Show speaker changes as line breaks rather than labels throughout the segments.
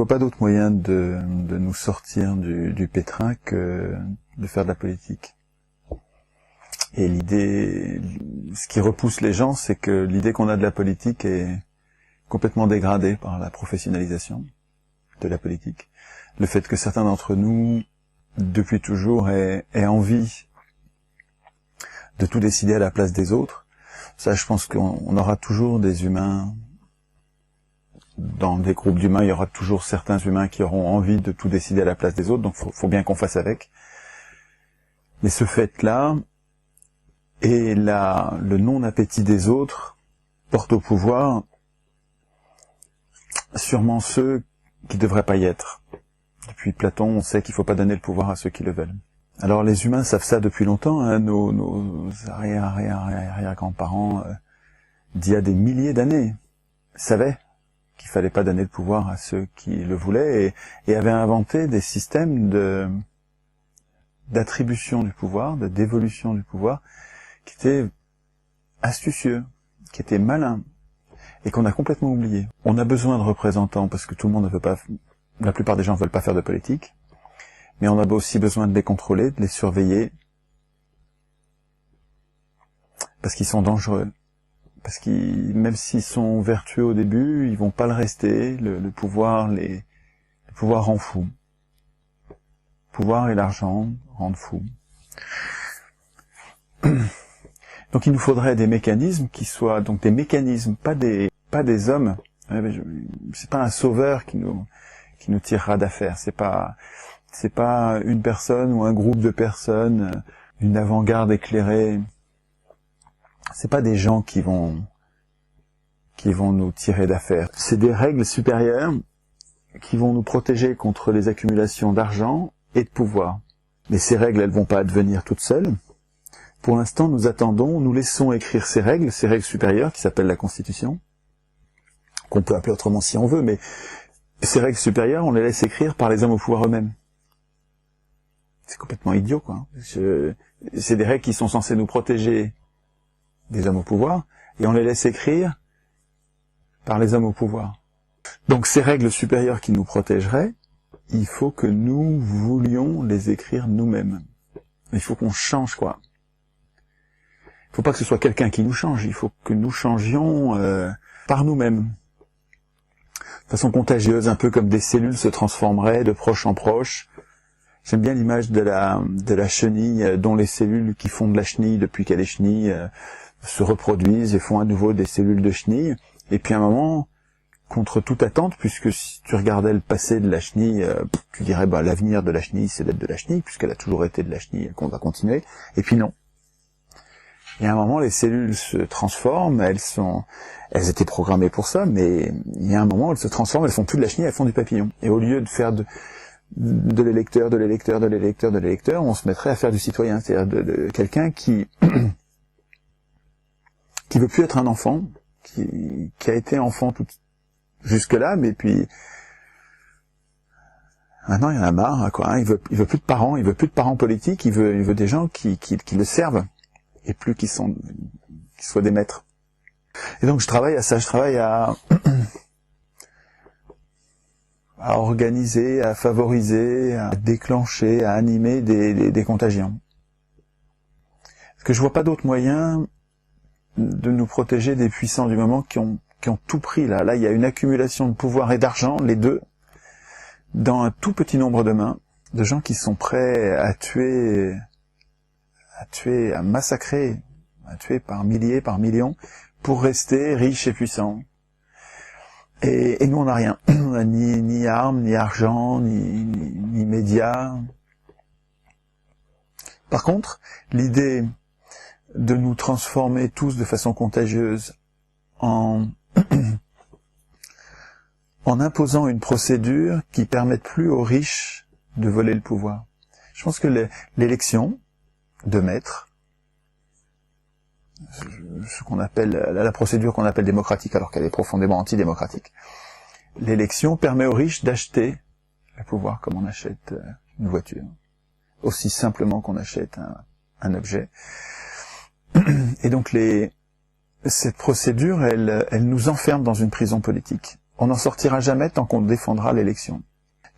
vois pas d'autre moyen de nous sortir du pétrin que de faire de la politique. Et l'idée, ce qui repousse les gens, c'est que l'idée qu'on a de la politique est complètement dégradée par la professionnalisation de la politique. Le fait que certains d'entre nous, depuis toujours, aient envie de tout décider à la place des autres. Ça, je pense qu'on aura toujours des humains. Dans des groupes d'humains, il y aura toujours certains humains qui auront envie de tout décider à la place des autres, donc faut bien qu'on fasse avec. Mais ce fait-là, et le non-appétit des autres, porte au pouvoir sûrement ceux qui ne devraient pas y être. Depuis Platon, on sait qu'il ne faut pas donner le pouvoir à ceux qui le veulent. Alors les humains savent ça depuis longtemps, hein, nos arrière-grands-parents, d'il y a des milliers d'années, savaient qu'il fallait pas donner le pouvoir à ceux qui le voulaient et avaient inventé des systèmes d'attribution du pouvoir, de dévolution du pouvoir, qui étaient astucieux, qui étaient malins, et qu'on a complètement oublié. On a besoin de représentants parce que tout le monde ne veut pas, la plupart des gens ne veulent pas faire de politique, mais on a aussi besoin de les contrôler, de les surveiller, parce qu'ils sont dangereux. Parce qu'ils, même s'ils sont vertueux au début, ils vont pas le rester. Le pouvoir rend fou. Le pouvoir et l'argent rendent fou. Donc il nous faudrait des mécanismes qui soient donc des mécanismes, pas des hommes. C'est pas un sauveur qui nous tirera d'affaire. C'est pas une personne ou un groupe de personnes, une avant-garde éclairée. C'est pas des gens qui vont nous tirer d'affaire. C'est des règles supérieures qui vont nous protéger contre les accumulations d'argent et de pouvoir. Mais ces règles, elles vont pas advenir toutes seules. Pour l'instant, nous attendons, nous laissons écrire ces règles supérieures qui s'appellent la Constitution, qu'on peut appeler autrement si on veut, mais ces règles supérieures, on les laisse écrire par les hommes au pouvoir eux-mêmes. C'est complètement idiot, quoi. C'est des règles qui sont censées nous protéger des hommes au pouvoir, et on les laisse écrire par les hommes au pouvoir. Donc ces règles supérieures qui nous protégeraient, il faut que nous voulions les écrire nous-mêmes. Il faut qu'on change, quoi. Il faut pas que ce soit quelqu'un qui nous change, il faut que nous changions par nous-mêmes. De façon contagieuse, un peu comme des cellules se transformeraient de proche en proche. J'aime bien l'image de la chenille, dont les cellules qui font de la chenille depuis qu'elle est chenille se reproduisent et font à nouveau des cellules de chenille. Et puis à un moment, contre toute attente, puisque si tu regardais le passé de la chenille, tu dirais l'avenir de la chenille, c'est d'être de la chenille, puisqu'elle a toujours été de la chenille et qu'on va continuer. Et puis non. Et à un moment, les cellules se transforment, elles étaient programmées pour ça, mais il y a un moment, elles se transforment, elles font plus de la chenille, elles font du papillon. Et au lieu de faire de l'électeur, on se mettrait à faire du citoyen, c'est-à-dire de quelqu'un qui veut plus être un enfant, qui a été enfant jusque-là, mais puis maintenant il y en a marre, quoi. Hein, il veut plus de parents, politiques, il veut des gens qui le servent et plus qui soient des maîtres. Et donc je travaille à ça, à organiser, à favoriser, à déclencher, à animer des contagions. Parce que je vois pas d'autre moyen de nous protéger des puissants du moment qui ont tout pris là. Là, il y a une accumulation de pouvoir et d'argent, les deux, dans un tout petit nombre de mains, de gens qui sont prêts à tuer, à massacrer, à tuer par milliers, par millions, pour rester riches et puissants. Et nous, on n'a rien. On n'a ni armes, ni argent, ni médias. Par contre, l'idée de nous transformer tous de façon contagieuse en imposant une procédure qui permette plus aux riches de voler le pouvoir. Je pense que l'élection de maître, ce qu'on appelle la procédure qu'on appelle démocratique alors qu'elle est profondément antidémocratique, l'élection permet aux riches d'acheter le pouvoir comme on achète une voiture, aussi simplement qu'on achète un objet. Et donc cette procédure, elle nous enferme dans une prison politique. on n'en sortira jamais tant qu'on défendra l'élection.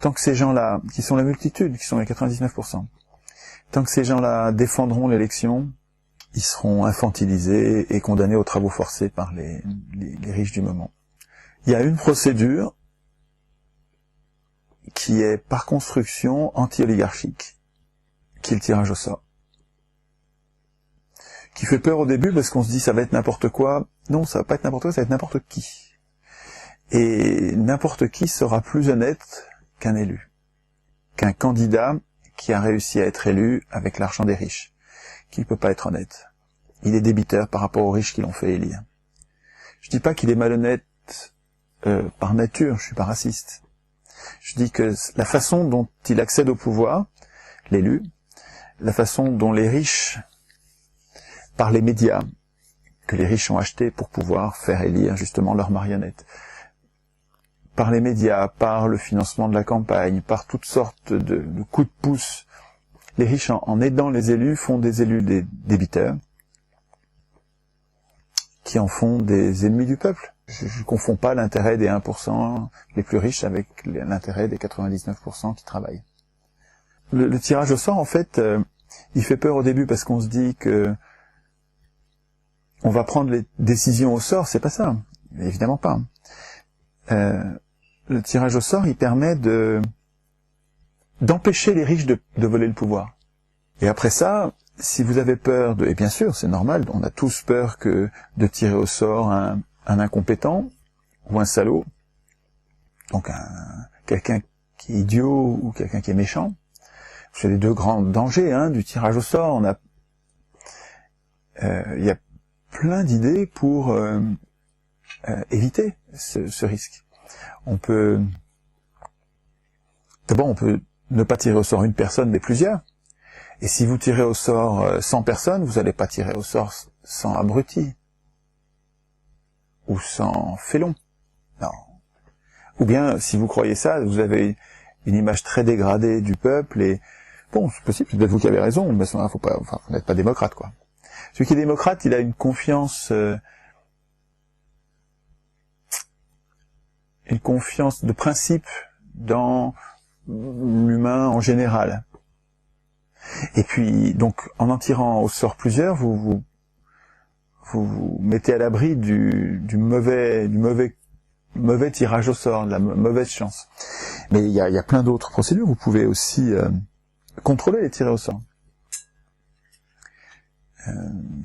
Tant que ces gens-là, qui sont la multitude, qui sont les 99%, tant que ces gens-là défendront l'élection, ils seront infantilisés et condamnés aux travaux forcés par les riches du moment. Il y a une procédure qui est par construction anti-oligarchique, qui est le tirage au sort. Qui fait peur au début parce qu'on se dit ça va être n'importe quoi. Non, ça va pas être n'importe quoi, ça va être n'importe qui. Et n'importe qui sera plus honnête qu'un élu, qu'un candidat qui a réussi à être élu avec l'argent des riches, qui ne peut pas être honnête. Il est débiteur par rapport aux riches qui l'ont fait élire. Je dis pas qu'il est malhonnête par nature, je suis pas raciste. Je dis que la façon dont il accède au pouvoir, l'élu, la façon dont les riches, par les médias, que les riches ont achetés pour pouvoir faire élire justement leurs marionnettes, par les médias, par le financement de la campagne, par toutes sortes de coups de pouce, les riches en aidant les élus font des élus des débiteurs, qui en font des ennemis du peuple. Je ne confonds pas l'intérêt des 1% les plus riches avec l'intérêt des 99% qui travaillent. Le tirage au sort, en fait, il fait peur au début parce qu'on se dit que on va prendre les décisions au sort, c'est pas ça. Évidemment pas. Le tirage au sort, il permet d'empêcher les riches de voler le pouvoir. Et après ça, si vous avez peur et bien sûr, c'est normal, on a tous peur de tirer au sort un incompétent ou un salaud, donc quelqu'un qui est idiot ou quelqu'un qui est méchant. C'est les deux grands dangers du tirage au sort. Il y a plein d'idées pour éviter ce risque. D'abord, on peut ne pas tirer au sort une personne, mais plusieurs. Et si vous tirez au sort 100 personnes, vous n'allez pas tirer au sort 100 abrutis. Ou 100 félons. Non. Ou bien, si vous croyez ça, vous avez une image très dégradée du peuple et, bon, c'est possible, c'est peut-être vous qui avez raison, mais vous n'êtes pas démocrate, quoi. Celui qui est démocrate, il a une confiance de principe dans l'humain en général. Et puis, donc, en tirant au sort plusieurs, vous mettez à l'abri du mauvais tirage au sort, de la mauvaise chance. Mais il y a plein d'autres procédures. Vous pouvez aussi contrôler les tirés au sort.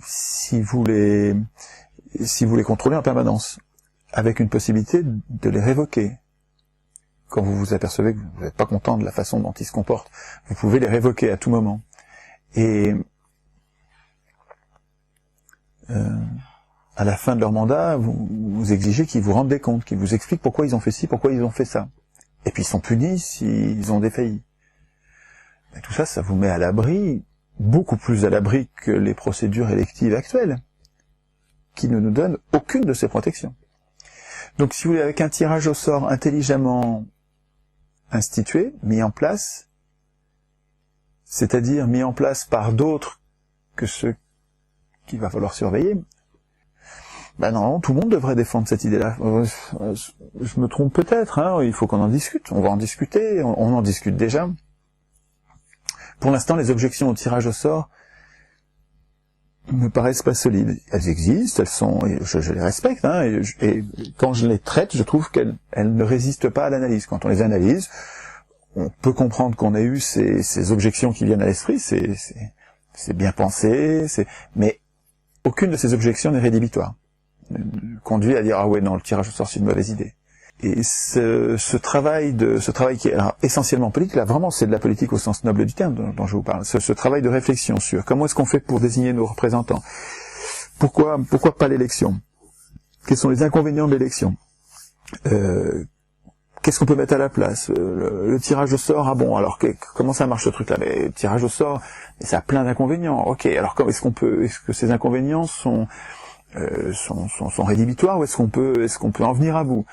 Si vous les contrôlez en permanence, avec une possibilité de les révoquer. Quand vous vous apercevez que vous n'êtes pas content de la façon dont ils se comportent, vous pouvez les révoquer à tout moment. Et à la fin de leur mandat, vous exigez qu'ils vous rendent des comptes, qu'ils vous expliquent pourquoi ils ont fait ci, pourquoi ils ont fait ça. Et puis ils sont punis s'ils ont défailli. Et tout ça, ça vous met à l'abri, beaucoup plus à l'abri que les procédures électives actuelles, qui ne nous donnent aucune de ces protections. Donc si vous voulez, avec un tirage au sort intelligemment institué, mis en place, c'est-à-dire mis en place par d'autres que ceux qu'il va falloir surveiller, non, tout le monde devrait défendre cette idée-là. Je me trompe peut-être, il faut qu'on en discute, on va en discuter, on en discute déjà. Pour l'instant, les objections au tirage au sort me paraissent pas solides. Elles existent, je les respecte, et quand je les traite, je trouve qu'elles ne résistent pas à l'analyse. Quand on les analyse, on peut comprendre qu'on ait eu ces objections qui viennent à l'esprit, c'est bien pensé, mais aucune de ces objections n'est rédhibitoire. Conduit à dire ah ouais non, le tirage au sort c'est une mauvaise idée. Et ce travail qui est alors, essentiellement politique, là vraiment c'est de la politique au sens noble du terme dont je vous parle, ce travail de réflexion sur comment est-ce qu'on fait pour désigner nos représentants, pourquoi pas l'élection, quels sont les inconvénients de l'élection, qu'est-ce qu'on peut mettre à la place, le tirage au sort, alors comment ça marche ce truc là, mais le tirage au sort ça a plein d'inconvénients, ok, alors est-ce que ces inconvénients sont rédhibitoires ou est-ce qu'on peut en venir à bout?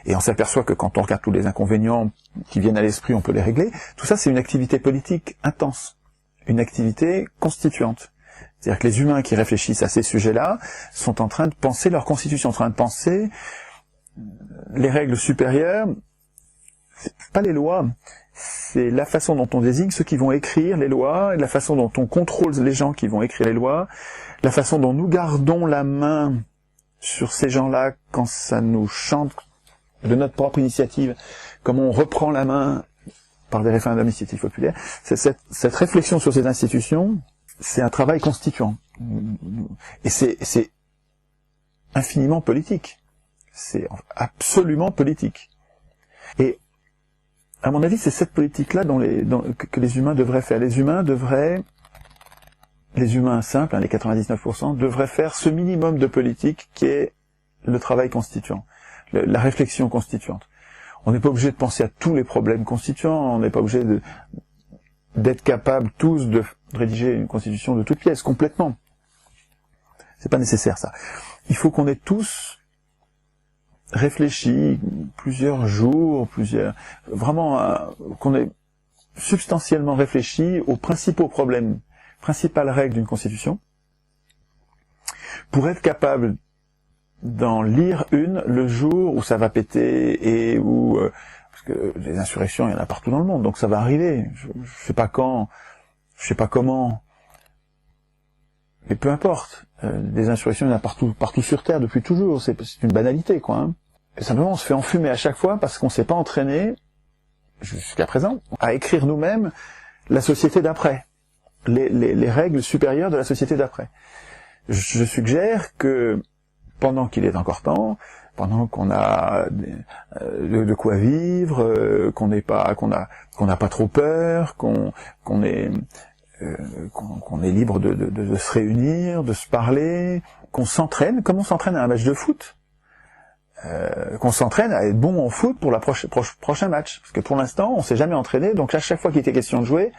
Et on s'aperçoit que quand on regarde tous les inconvénients qui viennent à l'esprit, on peut les régler. Tout ça, c'est une activité politique intense, une activité constituante. C'est-à-dire que les humains qui réfléchissent à ces sujets-là sont en train de penser leur constitution, en train de penser les règles supérieures, c'est pas les lois, c'est la façon dont on désigne ceux qui vont écrire les lois, la façon dont on contrôle les gens qui vont écrire les lois, la façon dont nous gardons la main sur ces gens-là quand ça nous chante de notre propre initiative, comment on reprend la main par des référendums d'initiative populaire. Cette réflexion sur ces institutions, c'est un travail constituant. Et c'est infiniment politique. C'est absolument politique. Et à mon avis, c'est cette politique-là que les humains devraient faire. Les humains simples, les 99%, devraient faire ce minimum de politique qui est le travail constituant, la réflexion constituante. On n'est pas obligé de penser à tous les problèmes constituants, on n'est pas obligé d'être capables tous de rédiger une constitution de toutes pièces, complètement. C'est pas nécessaire, ça. Il faut qu'on ait tous réfléchi plusieurs jours, qu'on ait substantiellement réfléchi aux principaux problèmes, principales règles d'une constitution, pour être capable d'en lire une le jour où ça va péter et où parce que les insurrections, il y en a partout dans le monde, donc ça va arriver. Je sais pas quand, je sais pas comment, mais peu importe. Des insurrections, il y en a partout sur Terre depuis toujours. C'est une banalité, quoi. Hein. Et simplement, on se fait enfumer à chaque fois parce qu'on s'est pas entraîné jusqu'à présent à écrire nous-mêmes la société d'après, les règles supérieures de la société d'après. Je suggère que pendant qu'il est encore temps, pendant qu'on a de quoi vivre, qu'on n'a pas trop peur, qu'on est libre de se réunir, de se parler, qu'on s'entraîne, comme on s'entraîne à un match de foot, qu'on s'entraîne à être bon en foot pour la prochain match. Parce que pour l'instant, on s'est jamais entraîné, donc à chaque fois qu'il était question de jouer,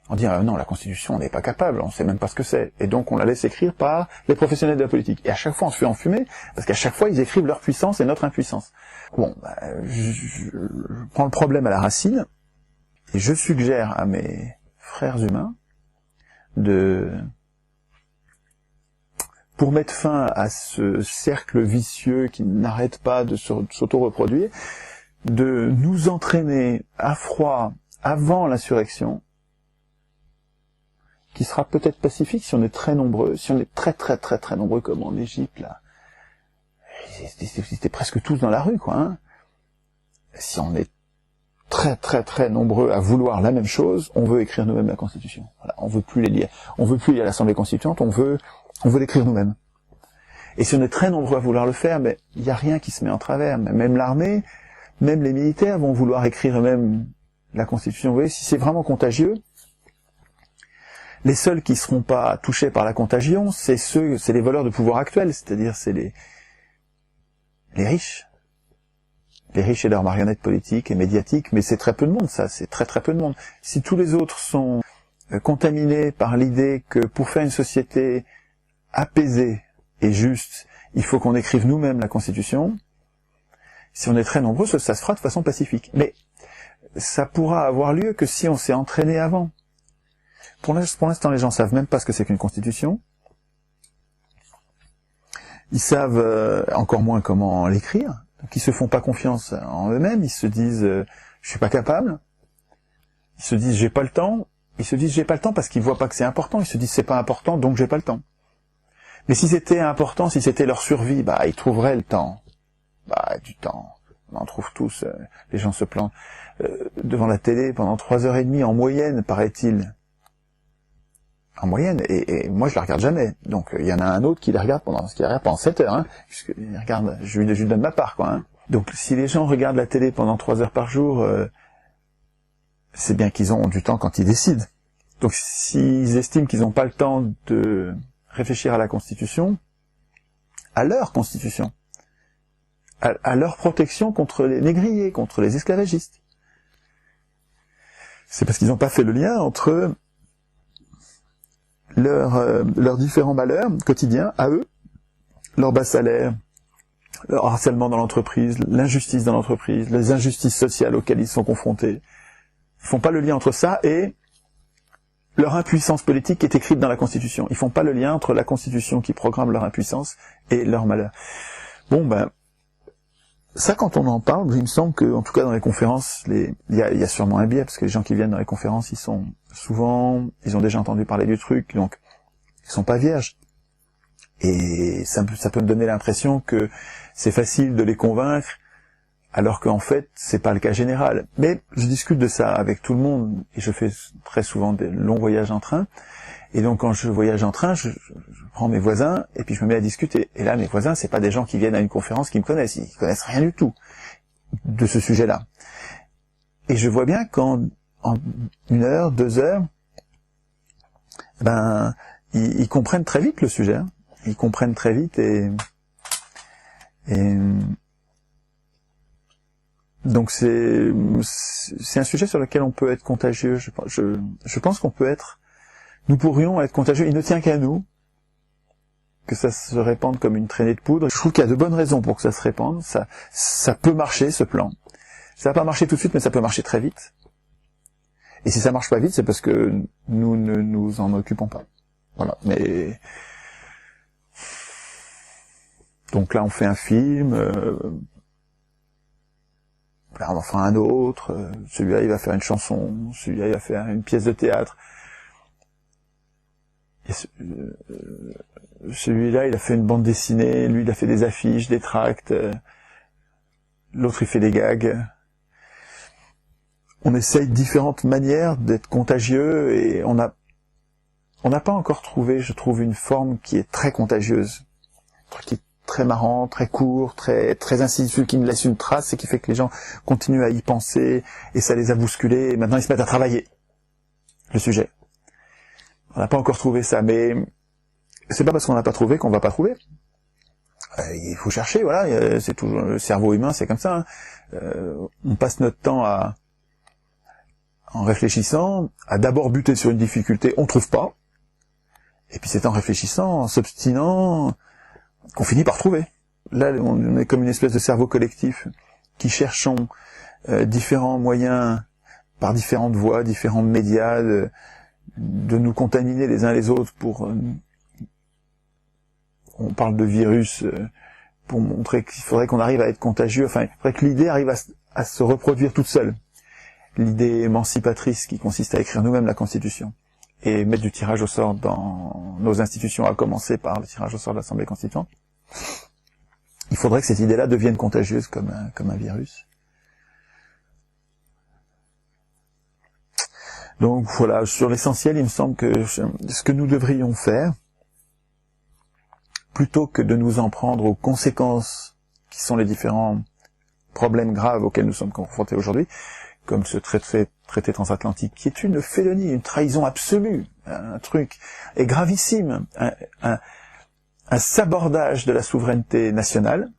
on dit non, la Constitution, on n'est pas capable, on sait même pas ce que c'est. Et donc on la laisse écrire par les professionnels de la politique. Et à chaque fois, on se fait enfumer, parce qu'à chaque fois, ils écrivent leur puissance et notre impuissance. Bon, je prends le problème à la racine, et je suggère à mes frères humains pour mettre fin à ce cercle vicieux qui n'arrête pas de s'auto-reproduire, de nous entraîner à froid avant l'insurrection, qui sera peut-être pacifique si on est très nombreux, si on est très très très très nombreux comme en Égypte, là. Ils étaient presque tous dans la rue, quoi. Hein. Si on est très très très nombreux à vouloir la même chose, on veut écrire nous-mêmes la Constitution. Voilà, on veut plus les lire. On veut plus lire l'Assemblée constituante, on veut l'écrire nous-mêmes. Et si on est très nombreux à vouloir le faire, mais il n'y a rien qui se met en travers. Même l'armée, même les militaires vont vouloir écrire eux-mêmes la Constitution. Vous voyez, si c'est vraiment contagieux, les seuls qui seront pas touchés par la contagion, c'est les voleurs de pouvoir actuels, c'est-à-dire c'est les riches. Les riches et leurs marionnettes politiques et médiatiques, mais c'est très peu de monde, ça, c'est très très peu de monde. Si tous les autres sont contaminés par l'idée que pour faire une société apaisée et juste, il faut qu'on écrive nous-mêmes la Constitution, si on est très nombreux, ça se fera de façon pacifique. Mais ça pourra avoir lieu que si on s'est entraîné avant. Pour l'instant, les gens savent même pas ce que c'est qu'une constitution. Ils savent encore moins comment l'écrire. Donc ils se font pas confiance en eux-mêmes. Ils se disent je suis pas capable. Ils se disent j'ai pas le temps. Ils se disent j'ai pas le temps parce qu'ils voient pas que c'est important. Ils se disent c'est pas important donc j'ai pas le temps. Mais si c'était important, si c'était leur survie, ils trouveraient le temps. Du temps. On en trouve tous. Les gens se plantent devant la télé pendant 3h30 en moyenne, paraît-il. En moyenne, et moi je la regarde jamais. Donc il y en a un autre qui la regarde pendant 7 heures, hein, puisqu'il regarde, je lui donne ma part, quoi. Hein. Donc si les gens regardent la télé pendant 3 heures par jour, c'est bien qu'ils ont du temps quand ils décident. Donc s'ils estiment qu'ils n'ont pas le temps de réfléchir à la Constitution, à leur Constitution, à leur protection contre les négriers, contre les esclavagistes, c'est parce qu'ils n'ont pas fait le lien entre leurs différents malheurs quotidiens, à eux, leur bas salaire, leur harcèlement dans l'entreprise, l'injustice dans l'entreprise, les injustices sociales auxquelles ils sont confrontés. Ils font pas le lien entre ça et leur impuissance politique qui est écrite dans la Constitution. Ils font pas le lien entre la Constitution qui programme leur impuissance et leur malheur. Bon, ça, quand on en parle, il me semble que, en tout cas dans les conférences, il y a sûrement un biais, parce que les gens qui viennent dans les conférences, ils ont déjà entendu parler du truc, donc ils sont pas vierges. Et ça peut me donner l'impression que c'est facile de les convaincre, alors qu'en fait, c'est pas le cas général. Mais je discute de ça avec tout le monde, et je fais très souvent des longs voyages en train. Et donc, quand je voyage en train, je prends mes voisins, et puis je me mets à discuter. Et là, mes voisins, c'est pas des gens qui viennent à une conférence qui me connaissent. Ils connaissent rien du tout de ce sujet-là. Et je vois bien qu'en 1 heure, 2 heures, ils comprennent très vite le sujet. Hein. Ils comprennent très vite et donc c'est un sujet sur lequel on peut être contagieux. Je pense qu'on peut être, nous pourrions être contagieux. Il ne tient qu'à nous que ça se répande comme une traînée de poudre. Je trouve qu'il y a de bonnes raisons pour que ça se répande. Ça peut marcher, ce plan. Ça va pas marcher tout de suite, mais ça peut marcher très vite. Et si ça marche pas vite, c'est parce que nous ne nous en occupons pas. Voilà. Mais donc là, on fait un film. Là, on en fera un autre. Celui-là, il va faire une chanson. Celui-là, il va faire une pièce de théâtre. Et celui-là, il a fait une bande dessinée. Lui, il a fait des affiches, des tracts. L'autre, il fait des gags. On essaye différentes manières d'être contagieux et on n'a pas encore trouvé, je trouve, une forme qui est très contagieuse, qui est très marrant, très court, très insidieux, qui me laisse une trace et qui fait que les gens continuent à y penser et ça les a bousculés et maintenant ils se mettent à travailler le sujet. On n'a pas encore trouvé ça, mais c'est pas parce qu'on n'a pas trouvé qu'on va pas trouver. Il faut chercher, voilà, c'est toujours le cerveau humain, c'est comme ça. Hein. On passe notre temps en réfléchissant, à d'abord buter sur une difficulté, on trouve pas, et puis c'est en réfléchissant, en s'obstinant, qu'on finit par trouver. Là, on est comme une espèce de cerveau collectif qui cherchons différents moyens, par différentes voies, différents médias, de nous contaminer les uns les autres pour... on parle de virus pour montrer qu'il faudrait qu'on arrive à être contagieux, enfin, il faudrait que l'idée arrive à se reproduire toute seule. L'idée émancipatrice qui consiste à écrire nous-mêmes la Constitution et mettre du tirage au sort dans nos institutions, à commencer par le tirage au sort de l'Assemblée constituante. Il faudrait que cette idée-là devienne contagieuse comme un virus. Donc voilà, sur l'essentiel, il me semble que ce que nous devrions faire, plutôt que de nous en prendre aux conséquences qui sont les différents problèmes graves auxquels nous sommes confrontés aujourd'hui, comme ce traité transatlantique, qui est une félonie, une trahison absolue, un truc est gravissime, un sabordage de la souveraineté nationale,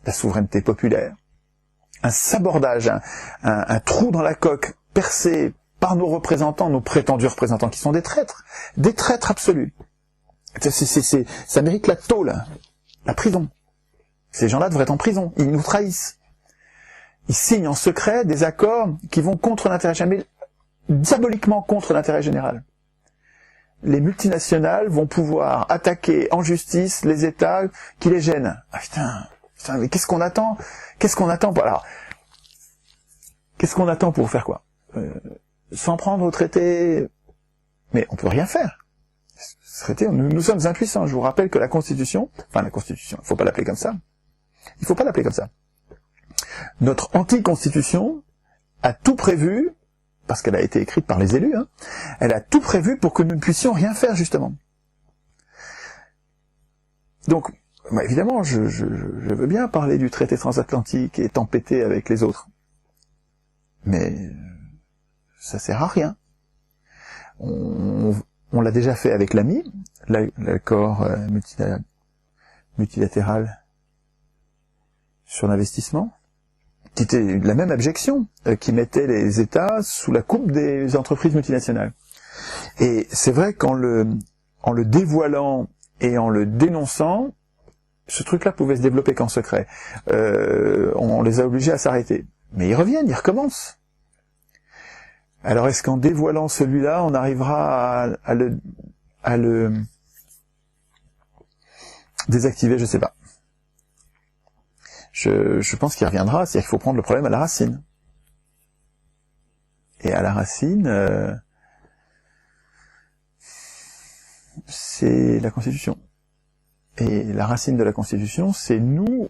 la souveraineté populaire, un sabordage, un trou dans la coque percé par nos représentants, nos prétendus représentants, qui sont des traîtres absolus. Ça mérite la tôle, la prison. Ces gens-là devraient être en prison, ils nous trahissent. Ils signent en secret des accords qui vont contre l'intérêt général, diaboliquement contre l'intérêt général. Les multinationales vont pouvoir attaquer en justice les États qui les gênent. Ah putain, mais qu'est-ce qu'on attend alors, qu'est-ce qu'on attend pour faire quoi s'en prendre au traité? Mais on peut rien faire. Ce traité, nous sommes impuissants. Je vous rappelle que la Constitution, il faut pas l'appeler comme ça. Il faut pas l'appeler comme ça. Notre anti-constitution a tout prévu, parce qu'elle a été écrite par les élus, hein, elle a tout prévu pour que nous ne puissions rien faire, justement. Donc, évidemment, je veux bien parler du traité transatlantique et tempêter avec les autres. Mais ça sert à rien. On l'a déjà fait avec l'AMI, l'accord multilatéral sur l'investissement, qui était la même abjection, qui mettait les États sous la coupe des entreprises multinationales. Et c'est vrai qu'en le dévoilant et en le dénonçant, ce truc-là pouvait se développer qu'en secret. On les a obligés à s'arrêter. Mais ils reviennent, ils recommencent. Alors est-ce qu'en dévoilant celui-là, on arrivera à le désactiver? Je sais pas. je pense qu'il reviendra, c'est-à-dire qu'il faut prendre le problème à la racine. Et à la racine, c'est la Constitution. Et la racine de la Constitution, c'est nous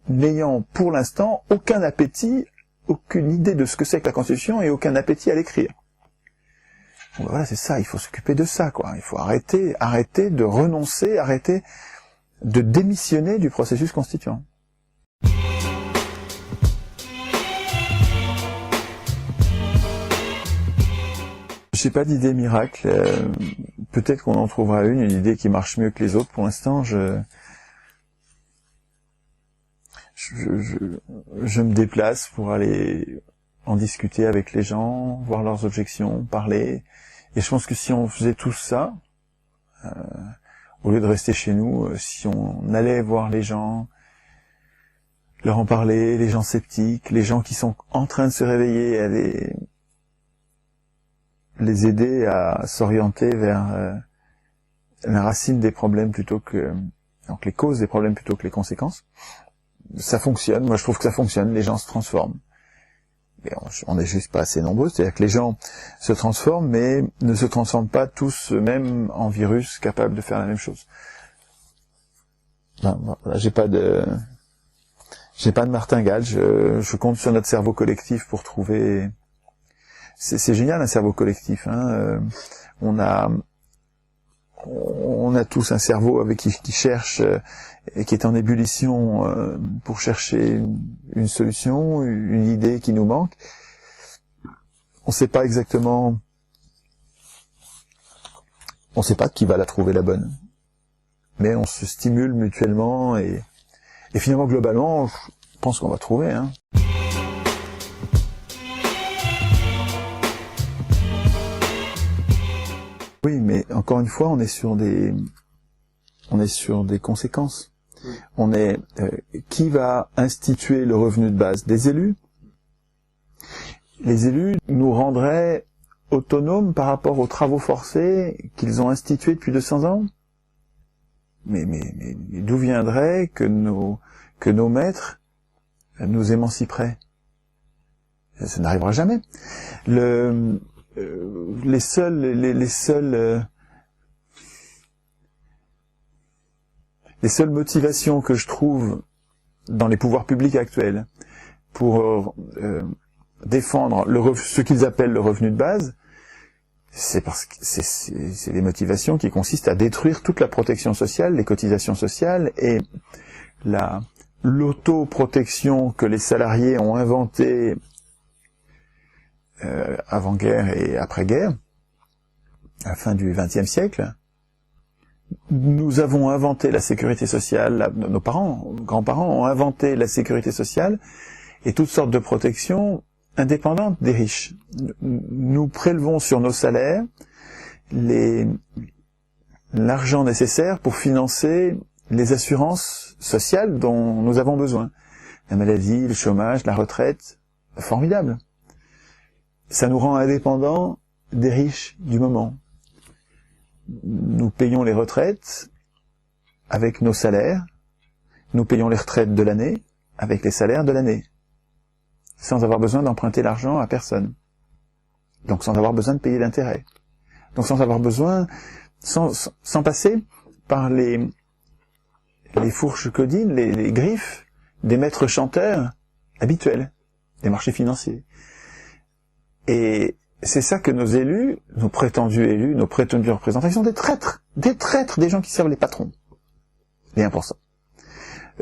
n'ayant pour l'instant aucun appétit, aucune idée de ce que c'est que la Constitution et aucun appétit à l'écrire. Bon, voilà, c'est ça, il faut s'occuper de ça, quoi. Il faut arrêter de renoncer, arrêter de démissionner du processus constituant. J'ai pas d'idée miracle. Peut-être qu'on en trouvera une idée qui marche mieux que les autres. Pour l'instant, je me déplace pour aller en discuter avec les gens, voir leurs objections, parler. Et je pense que si on faisait tout ça, au lieu de rester chez nous, si on allait voir les gens, leur en parler, les gens sceptiques, les gens qui sont en train de se réveiller, aller les aider à s'orienter vers la racine des problèmes plutôt que... donc les causes des problèmes plutôt que les conséquences. Ça fonctionne, moi je trouve que ça fonctionne, les gens se transforment. Mais on n'est juste pas assez nombreux, c'est-à-dire que les gens se transforment, mais ne se transforment pas tous eux-mêmes en virus capables de faire la même chose. Non, voilà, j'ai pas de martingale, je compte sur notre cerveau collectif pour trouver... C'est génial un cerveau collectif, hein. On a tous un cerveau avec qui cherche et qui est en ébullition pour chercher une solution, une idée qui nous manque. On sait pas qui va la trouver la bonne, mais on se stimule mutuellement et finalement globalement, je pense qu'on va trouver, hein. Oui, mais encore une fois, on est sur des conséquences. Qui va instituer le revenu de base? Des élus. Les élus nous rendraient autonomes par rapport aux travaux forcés qu'ils ont institués depuis 200 ans. Mais d'où viendrait que nos maîtres nous émanciperaient? Ça n'arrivera jamais. Les seules motivations que je trouve dans les pouvoirs publics actuels pour défendre ce qu'ils appellent le revenu de base, c'est parce que c'est des motivations qui consistent à détruire toute la protection sociale, les cotisations sociales et l'autoprotection que les salariés ont inventée avant-guerre et après-guerre, à la fin du XXe siècle. Nous avons inventé la sécurité sociale, nos grands-parents ont inventé la sécurité sociale et toutes sortes de protections indépendantes des riches. Nous prélevons sur nos salaires l'argent nécessaire pour financer les assurances sociales dont nous avons besoin. La maladie, le chômage, la retraite, formidable. Ça nous rend indépendants des riches du moment. Nous payons les retraites avec nos salaires, nous payons les retraites de l'année avec les salaires de l'année, sans avoir besoin d'emprunter l'argent à personne. Donc sans avoir besoin de payer d'intérêt. Donc sans avoir besoin, sans passer par les fourches codines, les griffes des maîtres chanteurs habituels, des marchés financiers. Et c'est ça que nos élus, nos prétendus élus, nos prétendus représentants, ils sont des traîtres, des gens qui servent les patrons, les 1%.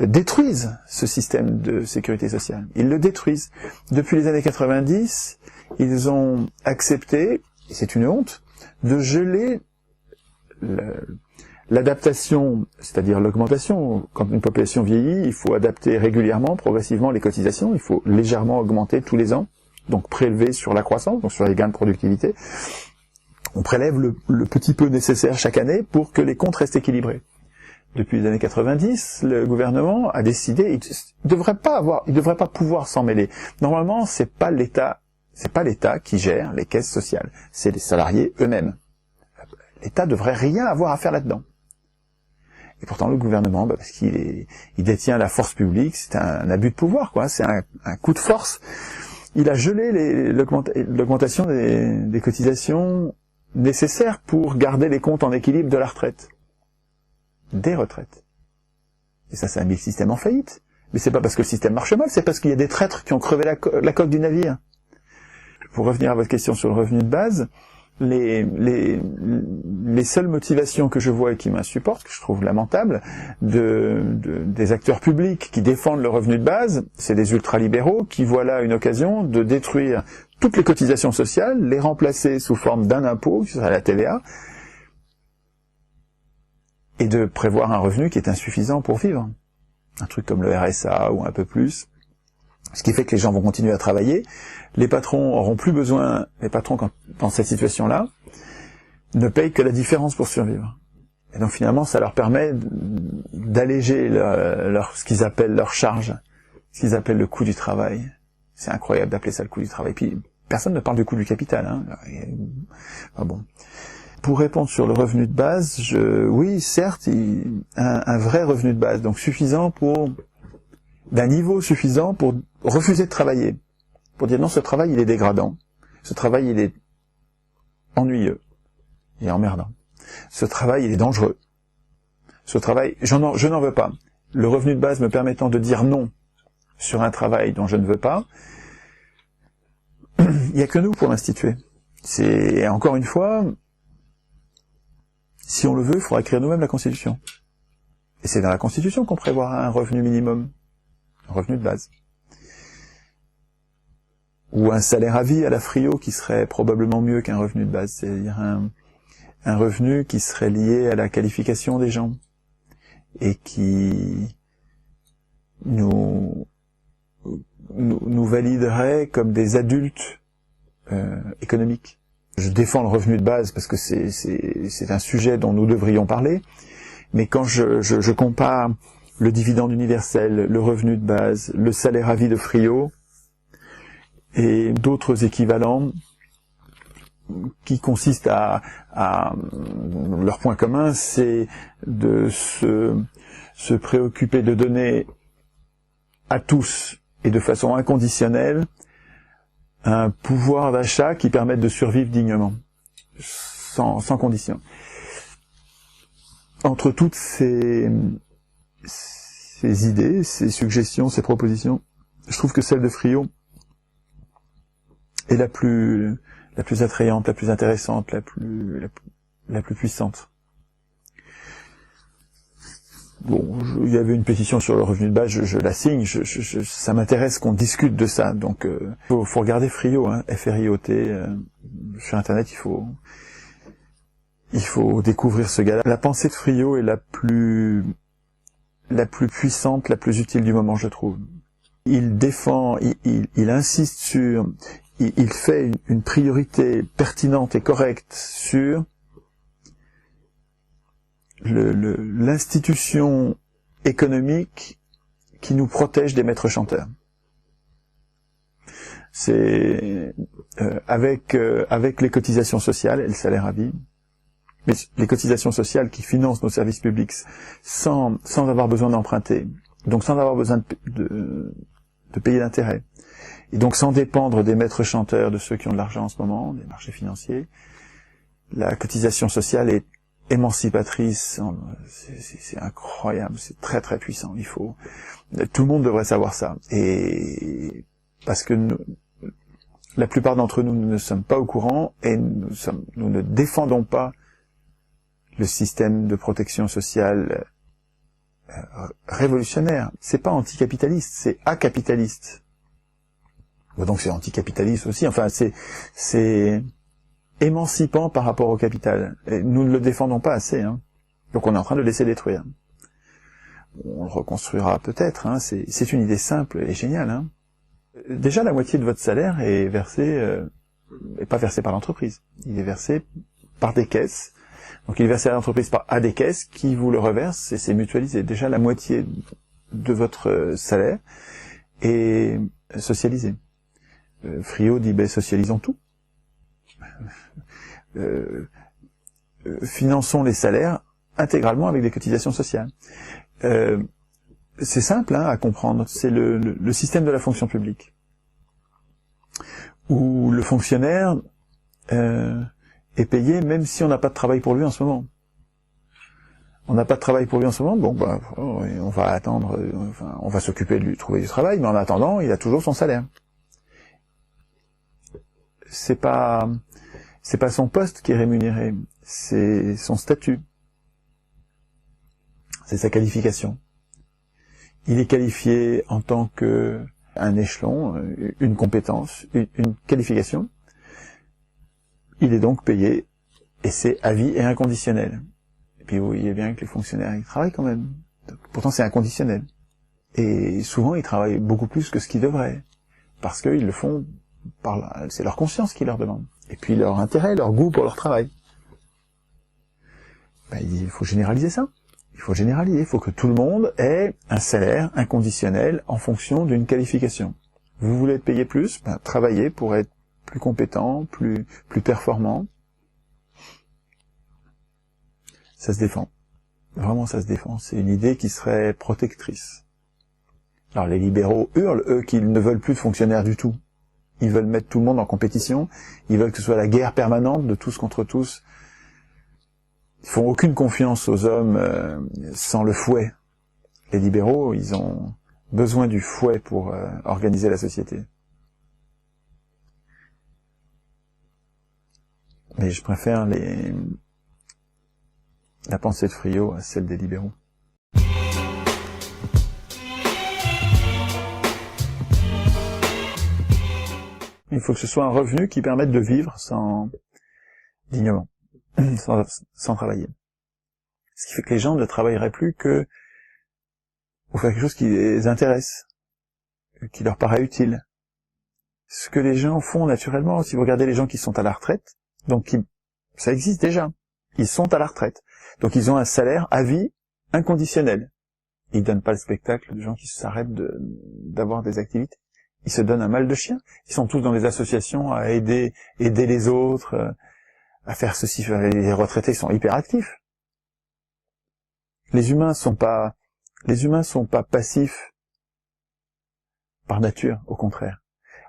Détruisent ce système de sécurité sociale. Ils le détruisent. Depuis les années 90, ils ont accepté, et c'est une honte, de geler l'adaptation, c'est-à-dire l'augmentation. Quand une population vieillit, il faut adapter régulièrement, progressivement les cotisations, il faut légèrement augmenter tous les ans. Donc prélever sur la croissance, donc sur les gains de productivité, on prélève le petit peu nécessaire chaque année pour que les comptes restent équilibrés. Depuis les années 90, le gouvernement a décidé, il devrait pas pouvoir s'en mêler. Normalement, c'est pas l'État qui gère les caisses sociales, c'est les salariés eux-mêmes. L'État devrait rien avoir à faire là-dedans. Et pourtant le gouvernement, parce il détient la force publique, c'est un abus de pouvoir, quoi. C'est un coup de force. Il a gelé l'augmentation des cotisations nécessaires pour garder les comptes en équilibre de la retraite, des retraites. Et ça a mis le système en faillite. Mais c'est pas parce que le système marche mal, c'est parce qu'il y a des traîtres qui ont crevé la coque du navire. Pour revenir à votre question sur le revenu de base, les seules motivations que je vois et qui m'insupportent, que je trouve lamentables, des acteurs publics qui défendent le revenu de base, c'est des ultralibéraux qui voient là une occasion de détruire toutes les cotisations sociales, les remplacer sous forme d'un impôt, qui serait la TVA, et de prévoir un revenu qui est insuffisant pour vivre. Un truc comme le RSA ou un peu plus. Ce qui fait que les gens vont continuer à travailler. Les patrons auront plus besoin, dans cette situation-là, ne payent que la différence pour survivre. Et donc finalement, ça leur permet d'alléger ce qu'ils appellent leur charge, ce qu'ils appellent le coût du travail. C'est incroyable d'appeler ça le coût du travail. Puis personne ne parle du coût du capital. Hein. Ah bon. Pour répondre sur le revenu de base, oui, certes, un vrai revenu de base, donc d'un niveau suffisant pour refuser de travailler. Pour dire non, ce travail, il est dégradant. Ce travail, il est ennuyeux et emmerdant. Ce travail, il est dangereux. Ce travail, je n'en veux pas. Le revenu de base me permettant de dire non sur un travail dont je ne veux pas, il n'y a que nous pour l'instituer. C'est, encore une fois, si on le veut, il faudra écrire nous-mêmes la Constitution. Et c'est dans la Constitution qu'on prévoit un revenu minimum, un revenu de base. Ou un salaire à vie à la Frio qui serait probablement mieux qu'un revenu de base, c'est-à-dire un revenu qui serait lié à la qualification des gens et qui nous validerait comme des adultes économiques. Je défends le revenu de base parce que c'est un sujet dont nous devrions parler, mais quand je compare le dividende universel, le revenu de base, le salaire à vie de Frio et d'autres équivalents qui consistent à leur point commun, c'est de se préoccuper de donner à tous et de façon inconditionnelle un pouvoir d'achat qui permette de survivre dignement, sans condition. Entre toutes ces idées, ces suggestions, ces propositions, je trouve que celle de Frio est la plus attrayante, la plus intéressante, la plus puissante. Bon, il y avait une pétition sur le revenu de base, je la signe, ça m'intéresse qu'on discute de ça, donc faut regarder Frio, hein, F-R-I-O-T, sur internet, il faut découvrir ce gars-là. La pensée de Frio est la plus puissante, la plus utile du moment, je trouve. Il défend, il insiste sur, il fait une priorité pertinente et correcte sur l'institution économique qui nous protège des maîtres chanteurs. C'est avec les cotisations sociales et le salaire à vie, mais les cotisations sociales qui financent nos services publics sans avoir besoin d'emprunter, donc sans avoir besoin de payer d'intérêt, et donc sans dépendre des maîtres chanteurs, de ceux qui ont de l'argent en ce moment, des marchés financiers. La cotisation sociale est émancipatrice, c'est incroyable, c'est très très puissant. Tout le monde devrait savoir ça, et parce que la plupart d'entre nous ne sommes pas au courant et nous ne défendons pas le système de protection sociale révolutionnaire. C'est pas anticapitaliste, c'est acapitaliste. Donc c'est anticapitaliste aussi. Enfin, c'est émancipant par rapport au capital. Et nous ne le défendons pas assez. Hein. Donc on est en train de le laisser détruire. On le reconstruira peut-être. Hein. C'est une idée simple et géniale. Hein. Déjà, la moitié de votre salaire est pas versé par l'entreprise. Il est versé par des caisses. Donc il est versé à l'entreprise à des caisses qui vous le reversent et c'est mutualisé. Déjà, la moitié de votre salaire est socialisé. Frio dit, socialisons tout. Finançons les salaires intégralement avec des cotisations sociales. C'est simple à comprendre, c'est le système de la fonction publique, où le fonctionnaire est payé même si on n'a pas de travail pour lui en ce moment. On n'a pas de travail pour lui en ce moment, bon bah on va attendre, on va s'occuper de lui trouver du travail, mais en attendant, il a toujours son salaire. C'est pas son poste qui est rémunéré, c'est son statut. C'est sa qualification. Il est qualifié en tant que un échelon, une compétence, une qualification. Il est donc payé, et c'est à vie et inconditionnel. Et puis vous voyez bien que les fonctionnaires, ils travaillent quand même. Pourtant c'est inconditionnel. Et souvent ils travaillent beaucoup plus que ce qu'ils devraient, parce qu'ils le font c'est leur conscience qui leur demande. Et puis leur intérêt, leur goût pour leur travail. Il faut généraliser ça. Il faut généraliser, il faut que tout le monde ait un salaire inconditionnel en fonction d'une qualification. Vous voulez être payé plus, travaillez pour être plus compétent, plus performant. Ça se défend. Vraiment, ça se défend. C'est une idée qui serait protectrice. Alors les libéraux hurlent, eux, qu'ils ne veulent plus de fonctionnaires du tout. Ils veulent mettre tout le monde en compétition, ils veulent que ce soit la guerre permanente de tous contre tous. Ils font aucune confiance aux hommes sans le fouet. Les libéraux, ils ont besoin du fouet pour organiser la société. Mais je préfère la pensée de Friot à celle des libéraux. Il faut que ce soit un revenu qui permette de vivre dignement, sans travailler. Ce qui fait que les gens ne travailleraient plus que pour faire quelque chose qui les intéresse, qui leur paraît utile. Ce que les gens font naturellement, si vous regardez les gens qui sont à la retraite, donc ça existe déjà, ils sont à la retraite, donc ils ont un salaire à vie inconditionnel. Ils donnent pas le spectacle de gens qui s'arrêtent d'avoir des activités. Ils se donnent un mal de chien. Ils sont tous dans des associations à aider les autres, à faire ceci. Les retraités sont hyper actifs. Les humains sont pas passifs par nature, au contraire.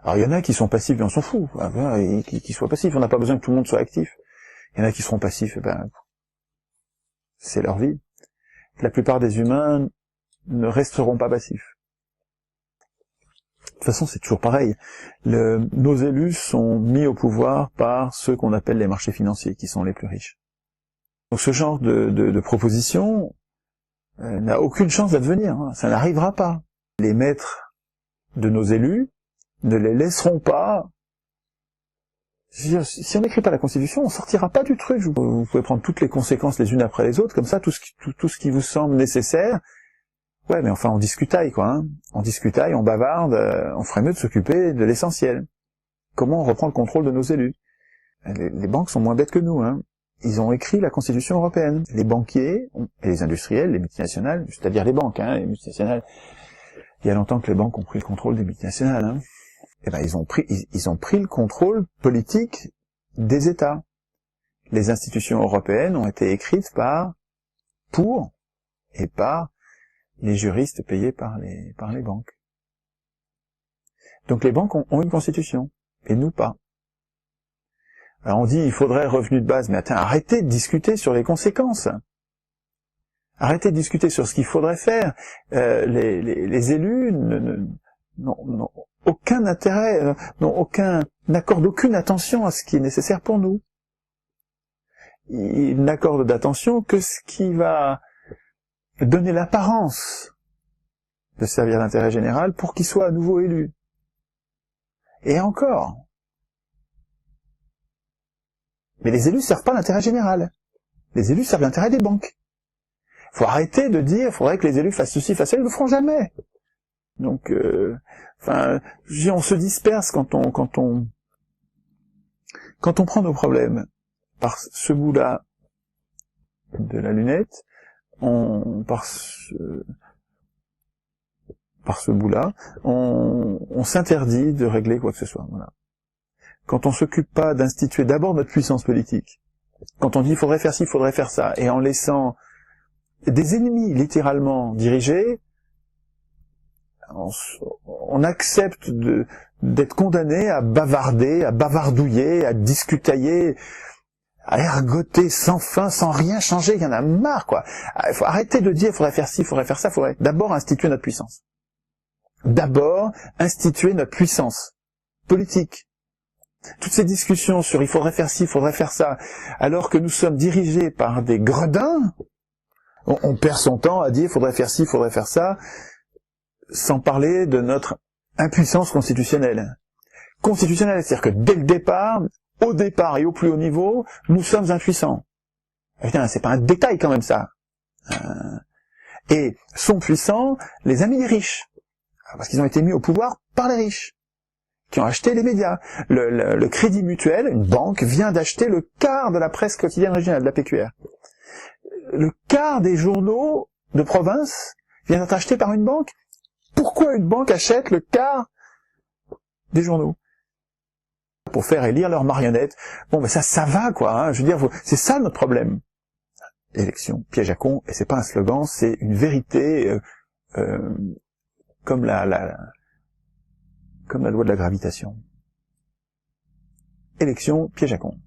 Alors il y en a qui sont passifs et on s'en fout, qu'ils soient passifs, on n'a pas besoin que tout le monde soit actif. Il y en a qui seront passifs, c'est leur vie. La plupart des humains ne resteront pas passifs. De toute façon, c'est toujours pareil. Nos élus sont mis au pouvoir par ceux qu'on appelle les marchés financiers, qui sont les plus riches. Donc ce genre de proposition n'a aucune chance d'advenir. Ça n'arrivera pas. Les maîtres de nos élus ne les laisseront pas. Si on n'écrit pas la Constitution, on sortira pas du truc. Vous pouvez prendre toutes les conséquences les unes après les autres, comme ça, tout ce qui vous semble nécessaire. Ouais, mais enfin, on discutaille, quoi. On discutaille, on bavarde, on ferait mieux de s'occuper de l'essentiel. Comment on reprend le contrôle de nos élus? Les banques sont moins bêtes que nous, Ils ont écrit la Constitution européenne. Les banquiers, et les industriels, les multinationales, c'est-à-dire les banques, les multinationales, il y a longtemps que les banques ont pris le contrôle des multinationales, ils ont pris le contrôle politique des États. Les institutions européennes ont été écrites pour les juristes payés par les banques. Donc les banques ont une constitution, et nous pas. Alors on dit il faudrait revenu de base, mais arrêtez de discuter sur les conséquences. Arrêtez de discuter sur ce qu'il faudrait faire. Les élus n'ont aucun intérêt, n'accordent aucune attention à ce qui est nécessaire pour nous. Ils n'accordent d'attention que ce qui va donner l'apparence de servir l'intérêt général pour qu'il soit à nouveau élu. Et encore. Mais les élus ne servent pas l'intérêt général. Les élus servent l'intérêt des banques. Faut arrêter de dire, il faudrait que les élus fassent ceci, fassent ça, ils ne le feront jamais. Donc, on se disperse quand on prend nos problèmes par ce bout-là de la lunette, par ce bout-là, on s'interdit de régler quoi que ce soit. Voilà. Quand on s'occupe pas d'instituer d'abord notre puissance politique, quand on dit il faudrait faire ci, il faudrait faire ça, et en laissant des ennemis littéralement dirigés, on accepte d'être condamné à bavarder, à bavardouiller, à discutailler, à ergoter sans fin, sans rien changer. Il y en a marre, quoi. Il faut arrêter de dire il faudrait faire ci, il faudrait faire ça. Il faudrait d'abord instituer notre puissance. D'abord instituer notre puissance politique. Toutes ces discussions sur il faudrait faire ci, il faudrait faire ça, alors que nous sommes dirigés par des gredins, on perd son temps à dire il faudrait faire ci, il faudrait faire ça, sans parler de notre impuissance constitutionnelle. Constitutionnelle, c'est-à-dire que dès le départ, au départ et au plus haut niveau, nous sommes impuissants. Putain, c'est pas un détail quand même ça. Et sont puissants les amis des riches, parce qu'ils ont été mis au pouvoir par les riches, qui ont acheté les médias. Le Crédit Mutuel, une banque, vient d'acheter le quart de la presse quotidienne régionale, de la PQR. Le quart des journaux de province vient d'être acheté par une banque. Pourquoi une banque achète le quart des journaux? Pour faire élire leurs marionnettes. Bon, ben ça va, quoi. Hein. Je veux dire, c'est ça notre problème. Élection, piège à con, et c'est pas un slogan, c'est une vérité comme la loi de la gravitation. Élection, piège à con.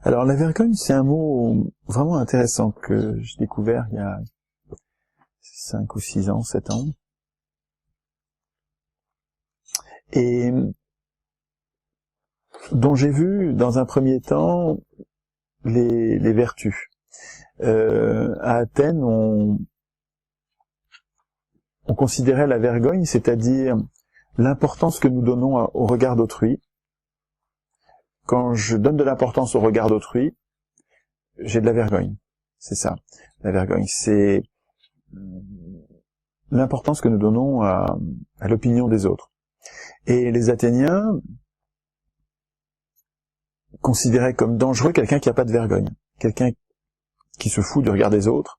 Alors la vergogne, c'est un mot vraiment intéressant que j'ai découvert il y a 5 ou 6 ans, 7 ans. Et dont j'ai vu dans un premier temps les vertus. À Athènes, on considérait la vergogne, c'est-à-dire l'importance que nous donnons au regard d'autrui. Quand je donne de l'importance au regard d'autrui, j'ai de la vergogne. C'est ça. La vergogne, c'est l'importance que nous donnons à l'opinion des autres. Et les Athéniens considéraient comme dangereux quelqu'un qui n'a pas de vergogne. Quelqu'un qui se fout du regard des autres